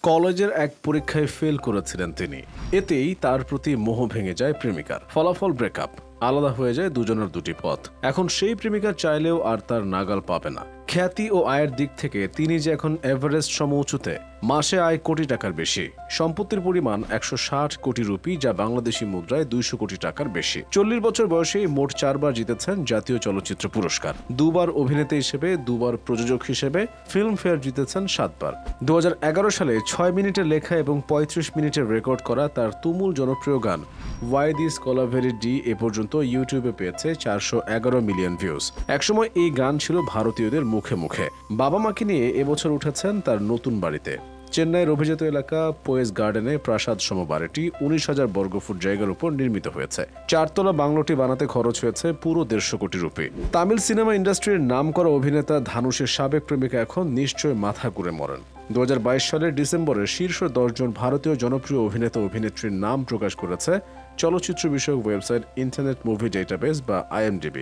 কলেজের এক পরীক্ষায় ফেল করেছিলেন তিনি। এতেই তার প্রতি মোহ ভেঙে যায় প্রেমিকার। ফলাফল ব্রেকআপ, আলাদা হয়ে যায় দুজনের দুটি পথ। এখন সেই প্রেমিকা চাইলেও আর তার নাগাল পাবে না। খ্যাতি ও আয়ের দিক থেকে তিনি যে এখন এভারেস্ট সম উঁচুতে। মাসে আয় কোটি টাকার বেশি, সম্পত্তির পরিমাণ 160 কোটি রুপি, যা বাংলাদেশি মুদ্রায় 200 কোটি টাকার বেশি। 40 বছর বয়সেই মোট 4 বার জিতেছেন জাতীয় চলচ্চিত্র পুরস্কার, 2 বার অভিনেতা হিসেবে, 2 বার প্রযোজক হিসেবে ফিল্মফেয়ার জিতেছেন 7 বার। 2011 সালে 6 মিনিটের লেখা এবং 35 মিনিটের রেকর্ড করা তার তুমুল জনপ্রিয় গান ওয়াই দিস কোলাভেরি ডি এ পর্যন্ত ইউটিউবে পেয়েছে 411 মিলিয়ন ভিউজ। একসময় এই গান ছিল ভারতীয়দের মুখে মুখে। বাবা মাকে নিয়ে এবছর উঠেছেন তার নতুন বাড়িতে। চেন্নাইয়ের অভিজাত এলাকা পোয়েস গার্ডেনে প্রাসাদ সম বাড়িটি 19,000 বর্গফুট জায়গার উপর নির্মিত হয়েছে। 4 তলা বাংলোটি বানাতে খরচ হয়েছে পুরো 150 কোটি রুপি। তামিল সিনেমা ইন্ডাস্ট্রির নামকরা অভিনেতা ধানুষের সাবেক প্রেমিকা এখন নিশ্চয় মাথা ঘুরে মরেন। 2022 সালের ডিসেম্বরে শীর্ষ 10 জন ভারতীয় জনপ্রিয় অভিনেতা অভিনেত্রীর নাম প্রকাশ করেছে চলচ্চিত্র বিষয়ক ওয়েবসাইট ইন্টারনেট মুভি ডেটাবেস বা IMDb।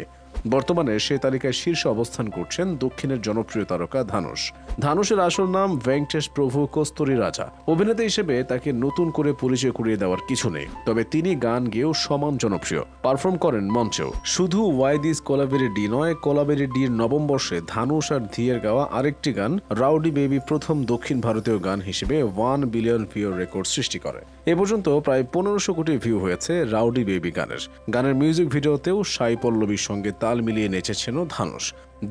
বর্তমানে সেই তালিকায় শীর্ষে অবস্থান করছেন দক্ষিণের জনপ্রিয় তারকা ধানুষ। ধানুষের আসল নাম ভেঙ্কটেশ প্রভু কস্তুরী রাজা। অভিনেতা হিসেবে তাকে নতুন করে পরিচয় করিয়ে দেওয়ার কিছু নেই, তবে তিনি গান গেয়েও সমান জনপ্রিয়, পারফর্ম করেন মঞ্চেও। শুধু ওয়াই দিস কোলাভেরি ডি নয়, কোলাভেরি ডির নবম বর্ষে ধানুষ আর ধিয়ের গাওয়া আরেকটি গান রাউডি বেবি প্রথম দক্ষিণ ভারতীয় গান হিসেবে 1 বিলিয়ন ভিউ রেকর্ড সৃষ্টি করে। এ পর্যন্ত প্রায় 1500 কোটি ভিউ হয়েছে রাউডি বেবি গানের মিউজিক ভিডিওতেও সাই পল্লবীর সঙ্গে তাল মিলিয়ে নেচেছেন ধানুষ।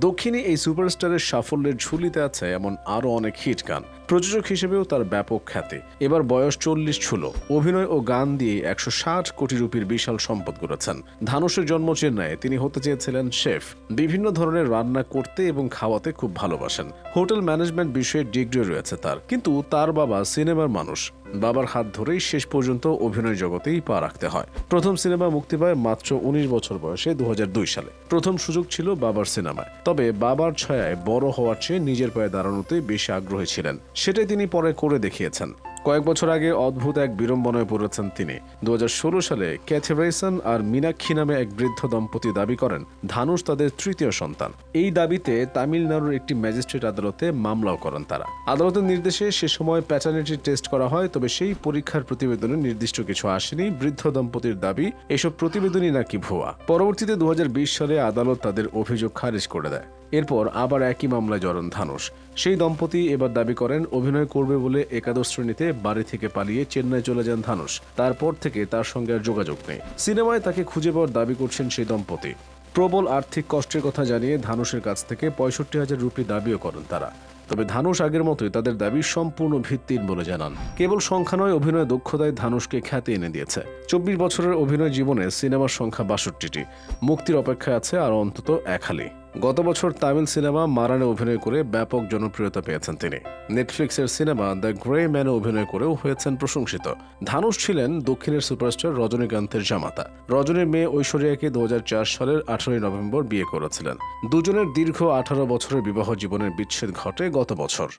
দক্ষিণে এই সুপারস্টারের সাফল্যের ঝুলিতে আছে এমন আরও অনেক হিট গান। প্রযোজক হিসেবেও তার ব্যাপক খ্যাতি। এবার বয়স 40 ছুঁল। অভিনয় ও গান দিয়ে 160 কোটি রুপির বিশাল সম্পদ গড়েছেন। ধানুষের জন্ম চেন্নাইয়ে। তিনি হতে চেয়েছিলেন শেফ। বিভিন্ন ধরনের রান্না করতে এবং খাওয়াতে খুব ভালোবাসেন। হোটেল ম্যানেজমেন্ট বিষয়ে ডিগ্রি রয়েছে তার, কিন্তু তার বাবা সিনেমার মানুষ। বাবার হাত ধরেই শেষ পর্যন্ত অভিনয় জগতেই পা রাখতে হয়। প্রথম সিনেমা মুক্তি পায় মাত্র 19 বছর বয়সে 2002 সালে। প্রথম সুযোগ ছিল বাবার সিনেমায়, তবে বাবার ছায়ায় বড় হওয়ার চেয়ে নিজের পায়ে দাঁড়ানোতে বেশি আগ্রহী ছিলেন। সেটাই তিনি পরে করে দেখিয়েছেন। কয়েক বছর আগে অদ্ভুত এক বিড়ম্বনায় পড়েছেন তিনি। 2016 সালে ক্যাথেরাইসন আর মীনাক্ষী নামে এক বৃদ্ধ দম্পতি দাবি করেন ধানুষ তাদের তৃতীয় সন্তান। এই দাবিতে তামিলনাড়ুর একটি ম্যাজিস্ট্রেট আদালতে মামলাও করেন তারা। আদালতের নির্দেশে সে সময় প্যাটার্নিটি টেস্ট করা হয়, তবে সেই পরীক্ষার প্রতিবেদনে নির্দিষ্ট কিছু আসেনি। বৃদ্ধ দম্পতির দাবি এসব প্রতিবেদনই নাকি ভুয়া। পরবর্তীতে 2020 সালে আদালত তাদের অভিযোগ খারিজ করে দেয়। এরপর আবার একই মামলায় জড়ান ধানুষ। সেই দম্পতি এবার দাবি করেন অভিনয় করবে বলে একাদশ শ্রেণীতে বাড়ি থেকে পালিয়ে চেন্নাই চলে যান ধানুষ। তারপর থেকে তার সঙ্গে আর যোগাযোগ নেই। সিনেমায় তাকে খুঁজে পাওয়ার দাবি করছেন সেই দম্পতি। প্রবল আর্থিক কষ্টের কথা জানিয়ে ধানুষের কাছ থেকে 65,000 রুপি দাবিও করেন তারা। তবে ধানুষ আগের মতোই তাদের দাবি সম্পূর্ণ ভিত্তিহীন বলে জানান। কেবল সংখ্যা নয়, অভিনয় দক্ষতায় ধানুষকে খ্যাতি এনে দিয়েছে। 24 বছরের অভিনয় জীবনে সিনেমার সংখ্যা 62টি। মুক্তির অপেক্ষায় আছে আর অন্তত এক হালি। গত বছর তামিল সিনেমা মারানে অভিনয় করে ব্যাপক জনপ্রিয়তা পেয়েছেন তিনি। নেটফ্লিক্সের সিনেমা দ্য গ্রে ম্যানে অভিনয় করেও হয়েছেন প্রশংসিত। ধানুষ ছিলেন দক্ষিণের সুপারস্টার রজনীকান্তের জামাতা। রজনীর মেয়ে ঐশ্বরিয়াকে 2004 সালের 18 নভেম্বর বিয়ে করেছিলেন। দুজনের দীর্ঘ 18 বছরের বিবাহ জীবনের বিচ্ছেদ ঘটে গত বছর।